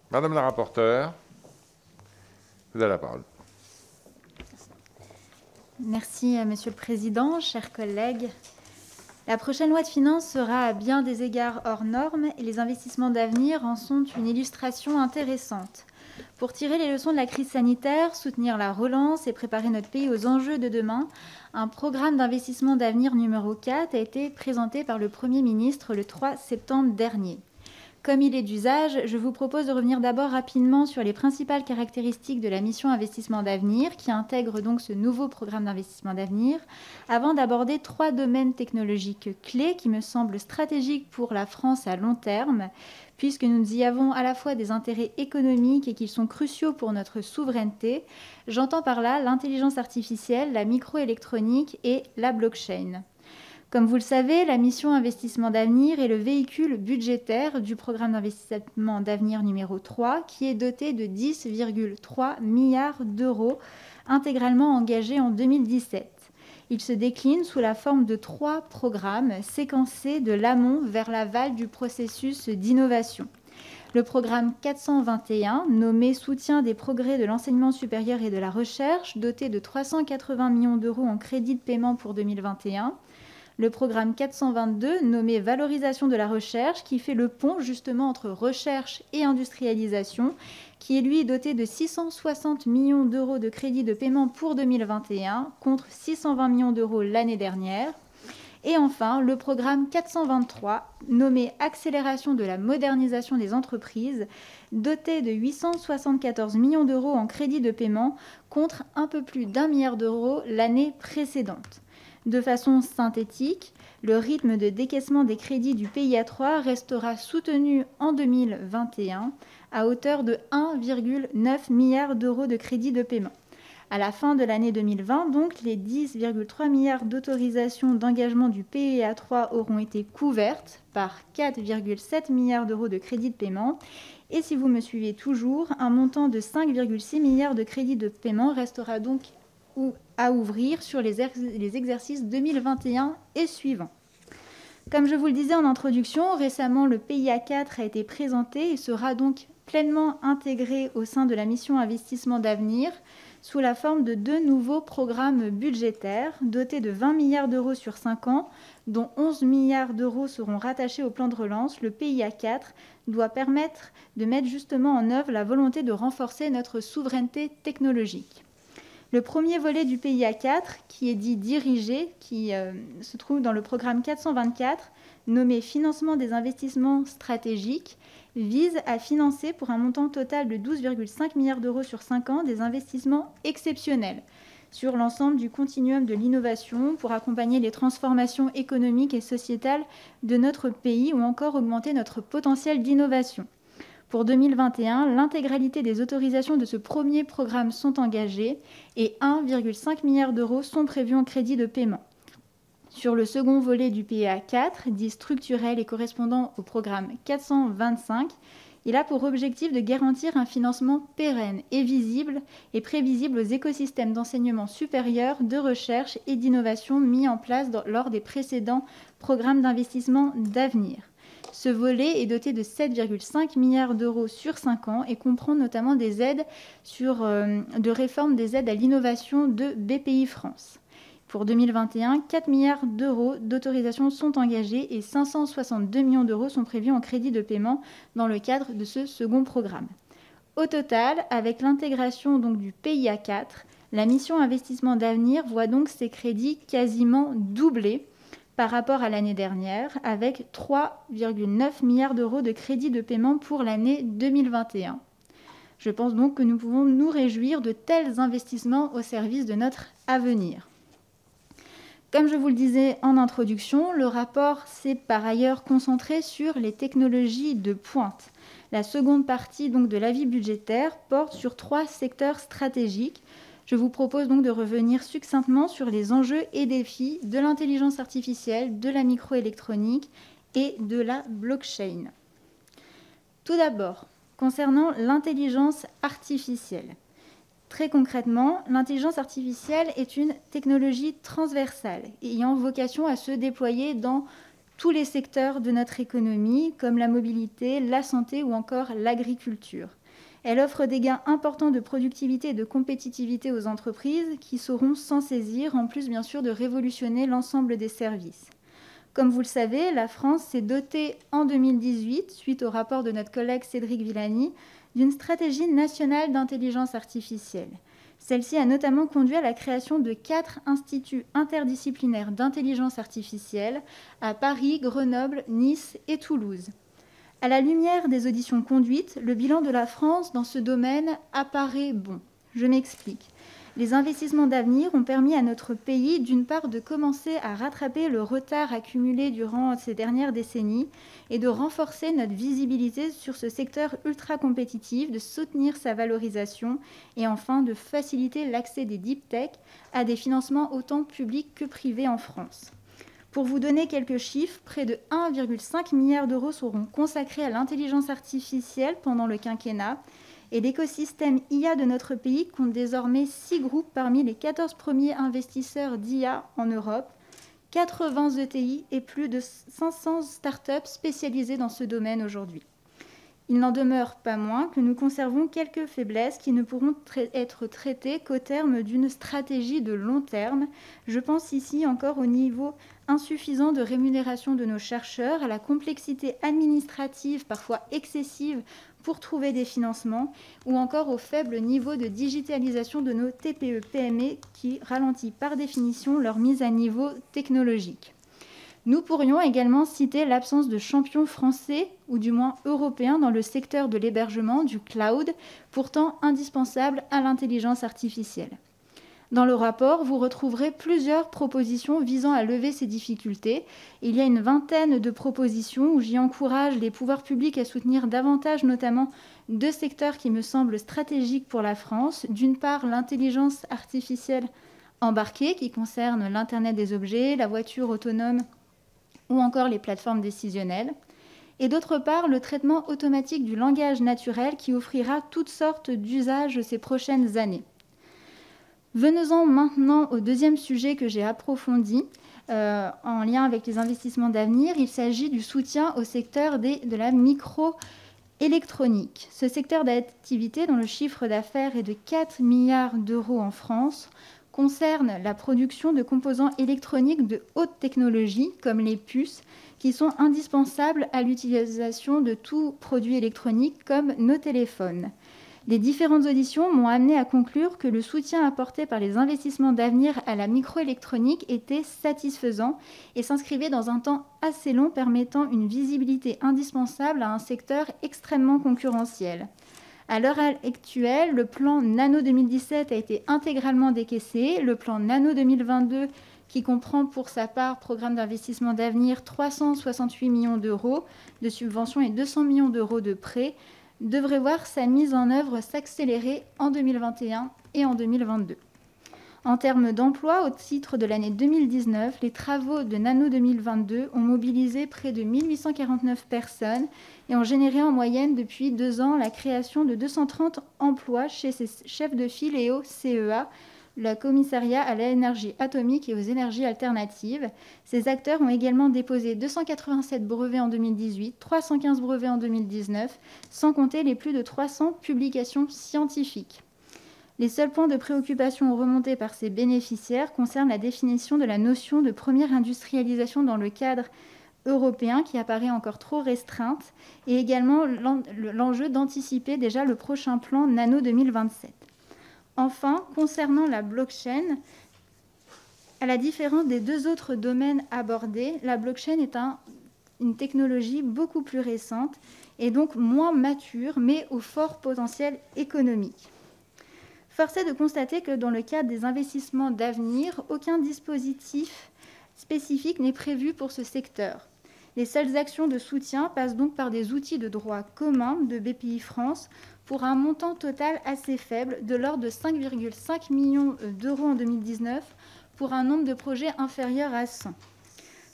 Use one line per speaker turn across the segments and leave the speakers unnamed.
Madame la rapporteure, vous avez la parole.
Merci, Monsieur le Président, chers collègues. La prochaine loi de finances sera à bien des égards hors norme et les investissements d'avenir en sont une illustration intéressante. Pour tirer les leçons de la crise sanitaire, soutenir la relance et préparer notre pays aux enjeux de demain, un programme d'investissement d'avenir numéro 4 a été présenté par le Premier ministre le 3 septembre dernier. Comme il est d'usage, je vous propose de revenir d'abord rapidement sur les principales caractéristiques de la mission Investissement d'avenir, qui intègre donc ce nouveau programme d'investissement d'avenir, avant d'aborder 3 domaines technologiques clés qui me semblent stratégiques pour la France à long terme, puisque nous y avons à la fois des intérêts économiques et qu'ils sont cruciaux pour notre souveraineté. J'entends par là l'intelligence artificielle, la microélectronique et la blockchain. Comme vous le savez, la mission Investissement d'avenir est le véhicule budgétaire du programme d'investissement d'avenir numéro 3, qui est doté de 10,3 milliards d'euros intégralement engagés en 2017. Il se décline sous la forme de 3 programmes séquencés de l'amont vers l'aval du processus d'innovation. Le programme 421, nommé Soutien des progrès de l'enseignement supérieur et de la recherche, doté de 380 millions d'euros en crédit de paiement pour 2021. Le programme 422, nommé Valorisation de la recherche, qui fait le pont justement entre recherche et industrialisation, qui est lui doté de 660 millions d'euros de crédit de paiement pour 2021, contre 620 millions d'euros l'année dernière. Et enfin, le programme 423, nommé Accélération de la modernisation des entreprises, doté de 874 millions d'euros en crédit de paiement, contre un peu plus d'1 milliard d'euros l'année précédente. De façon synthétique, le rythme de décaissement des crédits du PIA3 restera soutenu en 2021 à hauteur de 1,9 milliard d'euros de crédits de paiement. À la fin de l'année 2020, donc, les 10,3 milliards d'autorisations d'engagement du PIA3 auront été couvertes par 4,7 milliards d'euros de crédits de paiement. Et si vous me suivez toujours, un montant de 5,6 milliards de crédits de paiement restera donc à ouvrir sur les exercices 2021 et suivants. Comme je vous le disais en introduction, récemment le PIA 4 a été présenté et sera donc pleinement intégré au sein de la mission Investissement d'avenir sous la forme de 2 nouveaux programmes budgétaires dotés de 20 milliards d'euros sur 5 ans, dont 11 milliards d'euros seront rattachés au plan de relance. Le PIA 4 doit permettre de mettre justement en œuvre la volonté de renforcer notre souveraineté technologique. Le premier volet du PIA 4, qui est dit dirigé, qui se trouve dans le programme 424, nommé Financement des investissements stratégiques, vise à financer pour un montant total de 12,5 milliards d'euros sur 5 ans des investissements exceptionnels sur l'ensemble du continuum de l'innovation pour accompagner les transformations économiques et sociétales de notre pays ou encore augmenter notre potentiel d'innovation. Pour 2021, l'intégralité des autorisations de ce premier programme sont engagées et 1,5 milliard d'euros sont prévus en crédit de paiement. Sur le second volet du PIA 4, dit structurel et correspondant au programme 425, il a pour objectif de garantir un financement pérenne et visible et prévisible aux écosystèmes d'enseignement supérieur, de recherche et d'innovation mis en place lors des précédents programmes d'investissement d'avenir. Ce volet est doté de 7,5 milliards d'euros sur 5 ans et comprend notamment des aides de réforme des aides à l'innovation de BPI France. Pour 2021, 4 milliards d'euros d'autorisations sont engagés et 562 millions d'euros sont prévus en crédit de paiement dans le cadre de ce second programme. Au total, avec l'intégration donc du PIA 4, la mission Investissement d'avenir voit donc ses crédits quasiment doubler par rapport à l'année dernière, avec 3,9 milliards d'euros de crédits de paiement pour l'année 2021. Je pense donc que nous pouvons nous réjouir de tels investissements au service de notre avenir. Comme je vous le disais en introduction, le rapport s'est par ailleurs concentré sur les technologies de pointe. La seconde partie donc, de l'avis budgétaire porte sur 3 secteurs stratégiques. Je vous propose donc de revenir succinctement sur les enjeux et défis de l'intelligence artificielle, de la microélectronique et de la blockchain. Tout d'abord, concernant l'intelligence artificielle. Très concrètement, l'intelligence artificielle est une technologie transversale ayant vocation à se déployer dans tous les secteurs de notre économie, comme la mobilité, la santé ou encore l'agriculture. Elle offre des gains importants de productivité et de compétitivité aux entreprises qui sauront s'en saisir, en plus bien sûr de révolutionner l'ensemble des services. Comme vous le savez, la France s'est dotée en 2018, suite au rapport de notre collègue Cédric Villani, d'une stratégie nationale d'intelligence artificielle. Celle-ci a notamment conduit à la création de 4 instituts interdisciplinaires d'intelligence artificielle à Paris, Grenoble, Nice et Toulouse. À la lumière des auditions conduites, le bilan de la France dans ce domaine apparaît bon. Je m'explique. Les investissements d'avenir ont permis à notre pays, d'une part, de commencer à rattraper le retard accumulé durant ces dernières décennies et de renforcer notre visibilité sur ce secteur ultra compétitif, de soutenir sa valorisation et enfin de faciliter l'accès des deep tech à des financements autant publics que privés en France. Pour vous donner quelques chiffres, près de 1,5 milliard d'euros seront consacrés à l'intelligence artificielle pendant le quinquennat. Et l'écosystème IA de notre pays compte désormais 6 groupes parmi les 14 premiers investisseurs d'IA en Europe, 80 ETI et plus de 500 startups spécialisées dans ce domaine aujourd'hui. Il n'en demeure pas moins que nous conservons quelques faiblesses qui ne pourront être traitées qu'au terme d'une stratégie de long terme. Je pense ici encore au niveau insuffisant de rémunération de nos chercheurs, à la complexité administrative parfois excessive pour trouver des financements, ou encore au faible niveau de digitalisation de nos TPE-PME qui ralentit par définition leur mise à niveau technologique. Nous pourrions également citer l'absence de champions français, ou du moins européens, dans le secteur de l'hébergement, du cloud, pourtant indispensable à l'intelligence artificielle. Dans le rapport, vous retrouverez plusieurs propositions visant à lever ces difficultés. Il y a une vingtaine de propositions où j'y encourage les pouvoirs publics à soutenir davantage notamment 2 secteurs qui me semblent stratégiques pour la France. D'une part, l'intelligence artificielle embarquée qui concerne l'Internet des objets, la voiture autonome ou encore les plateformes décisionnelles. Et d'autre part, le traitement automatique du langage naturel qui offrira toutes sortes d'usages ces prochaines années. Venons-en maintenant au deuxième sujet que j'ai approfondi en lien avec les investissements d'avenir. Il s'agit du soutien au secteur de la microélectronique. Ce secteur d'activité, dont le chiffre d'affaires est de 4 milliards d'euros en France, concerne la production de composants électroniques de haute technologie, comme les puces, qui sont indispensables à l'utilisation de tout produit électronique, comme nos téléphones. Les différentes auditions m'ont amené à conclure que le soutien apporté par les investissements d'avenir à la microélectronique était satisfaisant et s'inscrivait dans un temps assez long, permettant une visibilité indispensable à un secteur extrêmement concurrentiel. À l'heure actuelle, le plan Nano 2017 a été intégralement décaissé. Le plan Nano 2022, qui comprend pour sa part programme d'investissement d'avenir 368 millions d'euros de subventions et 200 millions d'euros de prêts, devrait voir sa mise en œuvre s'accélérer en 2021 et en 2022. En termes d'emploi, au titre de l'année 2019, les travaux de Nano 2022 ont mobilisé près de 1849 personnes et ont généré en moyenne depuis 2 ans la création de 230 emplois chez ses chefs de file et au CEA, le commissariat à l'énergie atomique et aux énergies alternatives. Ces acteurs ont également déposé 287 brevets en 2018, 315 brevets en 2019, sans compter les plus de 300 publications scientifiques. Les seuls points de préoccupation remontés par ces bénéficiaires concernent la définition de la notion de première industrialisation dans le cadre européen qui apparaît encore trop restreinte et également l'enjeu d'anticiper déjà le prochain plan Nano 2027. Enfin, concernant la blockchain, à la différence des 2 autres domaines abordés, la blockchain est une technologie beaucoup plus récente et donc moins mature, mais au fort potentiel économique. Force est de constater que dans le cadre des investissements d'avenir, aucun dispositif spécifique n'est prévu pour ce secteur. Les seules actions de soutien passent donc par des outils de droit commun de BPI France pour un montant total assez faible, de l'ordre de 5,5 millions d'euros en 2019, pour un nombre de projets inférieur à 100.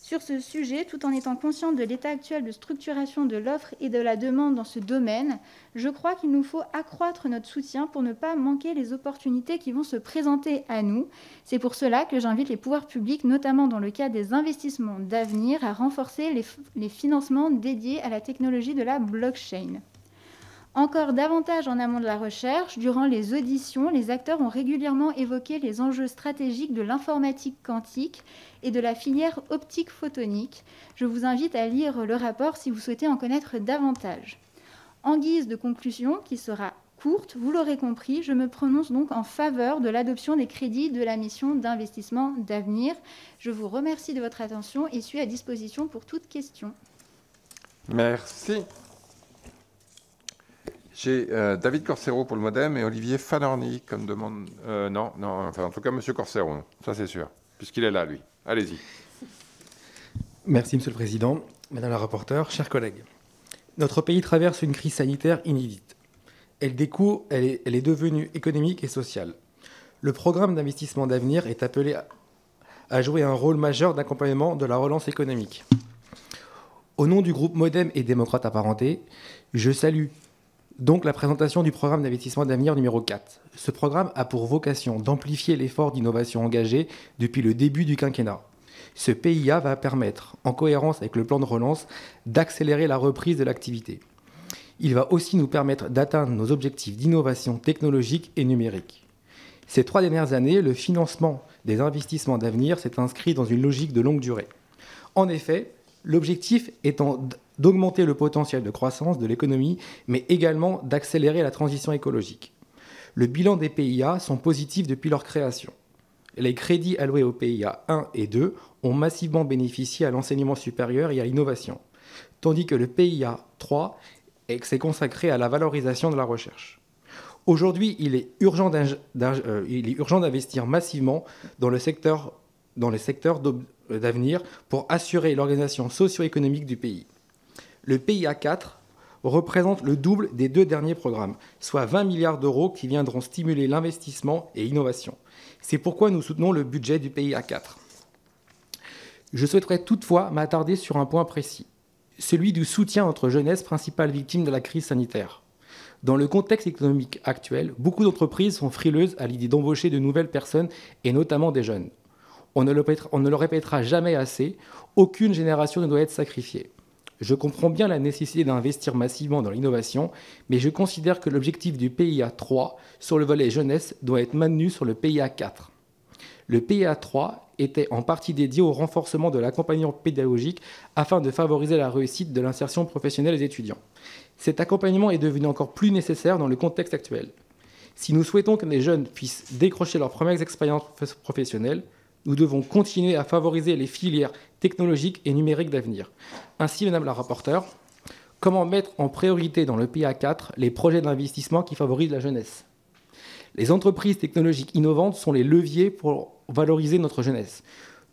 sur ce sujet, tout en étant conscient de l'état actuel de structuration de l'offre et de la demande dans ce domaine. Je crois qu'il nous faut accroître notre soutien pour ne pas manquer les opportunités qui vont se présenter à nous. C'est pour cela que j'invite les pouvoirs publics, notamment dans le cadre des investissements d'avenir, à renforcer les financements dédiés à la technologie de la blockchain. Encore davantage en amont de la recherche, durant les auditions, les acteurs ont régulièrement évoqué les enjeux stratégiques de l'informatique quantique et de la filière optique photonique. Je vous invite à lire le rapport si vous souhaitez en connaître davantage. En guise de conclusion, qui sera courte, vous l'aurez compris, je me prononce donc en faveur de l'adoption des crédits de la mission d'investissement d'avenir. Je vous remercie de votre attention et suis à disposition pour toute question.
Merci. J'ai David Corsero pour le MoDem et Olivier Fanorny comme demande. Non, enfin en tout cas M. Corsero, ça c'est sûr, puisqu'il est là, lui. Allez-y.
Merci Monsieur le Président, Madame la rapporteure, chers collègues. Notre pays traverse une crise sanitaire inédite. Elle est devenue économique et sociale. Le programme d'investissement d'avenir est appelé à jouer un rôle majeur d'accompagnement de la relance économique. Au nom du groupe MoDem et démocrates apparentés, je salue donc la présentation du programme d'investissement d'avenir numéro 4. Ce programme a pour vocation d'amplifier l'effort d'innovation engagé depuis le début du quinquennat. Ce PIA va permettre, en cohérence avec le plan de relance, d'accélérer la reprise de l'activité. Il va aussi nous permettre d'atteindre nos objectifs d'innovation technologique et numérique. Ces 3 dernières années, le financement des investissements d'avenir s'est inscrit dans une logique de longue durée. En effet, l'objectif étant d'augmenter le potentiel de croissance de l'économie, mais également d'accélérer la transition écologique. Le bilan des PIA sont positifs depuis leur création. Les crédits alloués aux PIA 1 et 2 ont massivement bénéficié à l'enseignement supérieur et à l'innovation, tandis que le PIA 3 s'est consacré à la valorisation de la recherche. Aujourd'hui, il est urgent d'investir massivement dans les secteurs d'avenir pour assurer l'organisation socio-économique du pays. Le PIA 4 représente le double des 2 derniers programmes, soit 20 milliards d'euros qui viendront stimuler l'investissement et l'innovation. C'est pourquoi nous soutenons le budget du PIA 4. Je souhaiterais toutefois m'attarder sur un point précis, celui du soutien à notre jeunesse, principale victime de la crise sanitaire. Dans le contexte économique actuel, beaucoup d'entreprises sont frileuses à l'idée d'embaucher de nouvelles personnes, et notamment des jeunes. On ne le répétera jamais assez, aucune génération ne doit être sacrifiée. Je comprends bien la nécessité d'investir massivement dans l'innovation, mais je considère que l'objectif du PIA 3 sur le volet jeunesse doit être maintenu sur le PIA 4. Le PIA 3 était en partie dédié au renforcement de l'accompagnement pédagogique afin de favoriser la réussite de l'insertion professionnelle des étudiants. Cet accompagnement est devenu encore plus nécessaire dans le contexte actuel. Si nous souhaitons que les jeunes puissent décrocher leurs premières expériences professionnelles, nous devons continuer à favoriser les filières technologiques et numériques d'avenir. Ainsi, Madame la rapporteure, comment mettre en priorité dans le PIA 4 les projets d'investissement qui favorisent la jeunesse ? Les entreprises technologiques innovantes sont les leviers pour valoriser notre jeunesse.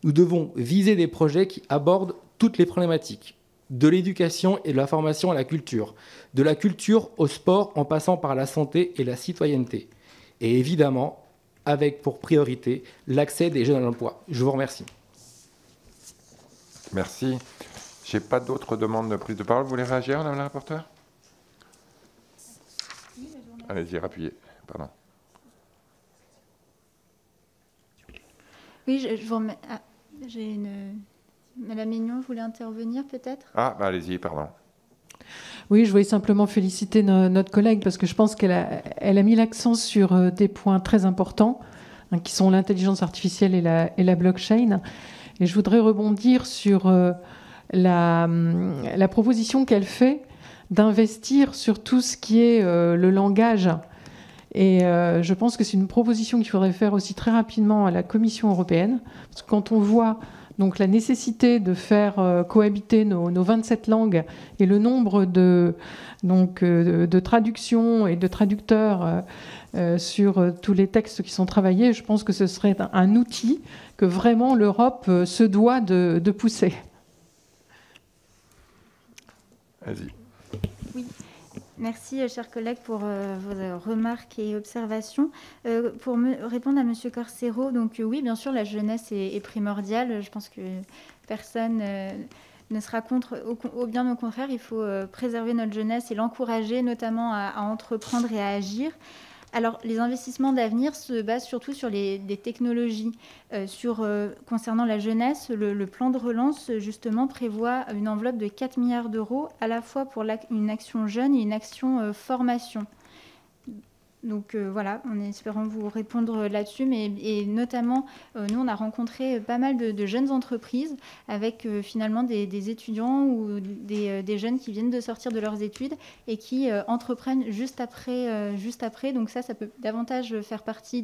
Nous devons viser des projets qui abordent toutes les problématiques, de l'éducation et de la formation à la culture, de la culture au sport en passant par la santé et la citoyenneté. Et évidemment, avec pour priorité l'accès des jeunes à l'emploi. Je vous remercie.
Merci. Je n'ai pas d'autres demandes de prise de parole. Vous voulez réagir, Madame la rapporteure ? Allez-y, rappuyez. Pardon.
Oui, je vous remercie. Ah, j'ai une... Madame Mignon voulait intervenir peut-être ?
Ah, bah allez-y, pardon.
Oui, je voulais simplement féliciter notre collègue parce que je pense qu'elle a mis l'accent sur des points très importants, qui sont l'intelligence artificielle et la blockchain. Et je voudrais rebondir sur la proposition qu'elle fait d'investir sur tout ce qui est le langage. Et je pense que c'est une proposition qu'il faudrait faire aussi très rapidement à la Commission européenne. Parce que quand on voit donc la nécessité de faire cohabiter nos 27 langues et le nombre de traductions et de traducteurs sur tous les textes qui sont travaillés, je pense que ce serait un outil que vraiment l'Europe se doit de pousser.
Vas-y.
Oui. Merci, chers collègues, pour vos remarques et observations. Pour répondre à M. Corsero, donc oui, bien sûr, la jeunesse est primordiale. Je pense que personne ne sera contre. Bien au contraire, il faut préserver notre jeunesse et l'encourager, notamment à entreprendre et à agir. Alors, les investissements d'avenir se basent surtout sur des technologies. Concernant la jeunesse, le plan de relance, justement, prévoit une enveloppe de 4 milliards d'euros, à la fois pour une action jeune et une action formation. Donc voilà, en espérant vous répondre là-dessus, et notamment, nous, on a rencontré pas mal de jeunes entreprises avec finalement des étudiants ou des jeunes qui viennent de sortir de leurs études et qui entreprennent juste après. Donc ça peut davantage faire partie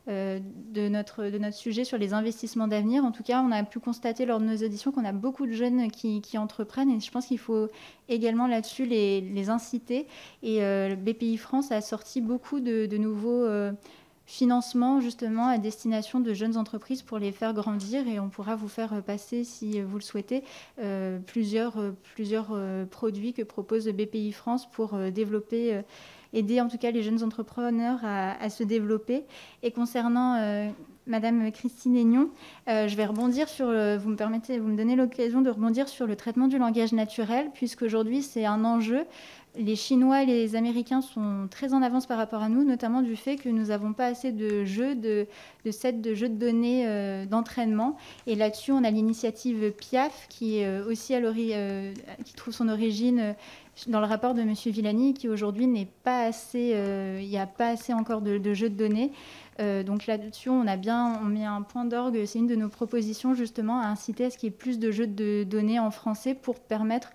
de notre sujet sur les investissements d'avenir. En tout cas, on a pu constater lors de nos auditions qu'on a beaucoup de jeunes qui entreprennent, et je pense qu'il faut également là-dessus les inciter. Et BPI France a sorti beaucoup de nouveaux financements justement à destination de jeunes entreprises pour les faire grandir, et on pourra vous faire passer, si vous le souhaitez, plusieurs produits que propose BPI France pour aider en tout cas les jeunes entrepreneurs à se développer. Et concernant Madame Christine Aignon, je vais rebondir sur, vous me donnez l'occasion de rebondir sur le traitement du langage naturel, puisqu'aujourd'hui c'est un enjeu. Les Chinois et les Américains sont très en avance par rapport à nous, notamment du fait que nous n'avons pas assez de sets de jeux de données d'entraînement. Et là-dessus, on a l'initiative PIAF qui est aussi qui trouve son origine dans le rapport de M. Villani, qui aujourd'hui n'est pas assez, il n'y a pas assez encore de jeux de données. Donc là-dessus, on met un point d'orgue. C'est une de nos propositions justement à inciter à ce qu'il y ait plus de jeux de données en français pour permettre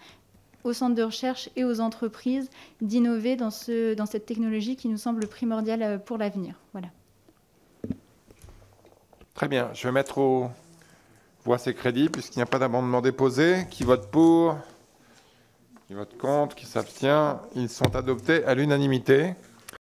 aux centres de recherche et aux entreprises d'innover dans cette technologie qui nous semble primordiale pour l'avenir. Voilà.
Très bien. Je vais mettre aux voix ces crédits, puisqu'il n'y a pas d'amendement déposé. Qui vote pour? Qui vote contre? Qui s'abstient? Ils sont adoptés à l'unanimité.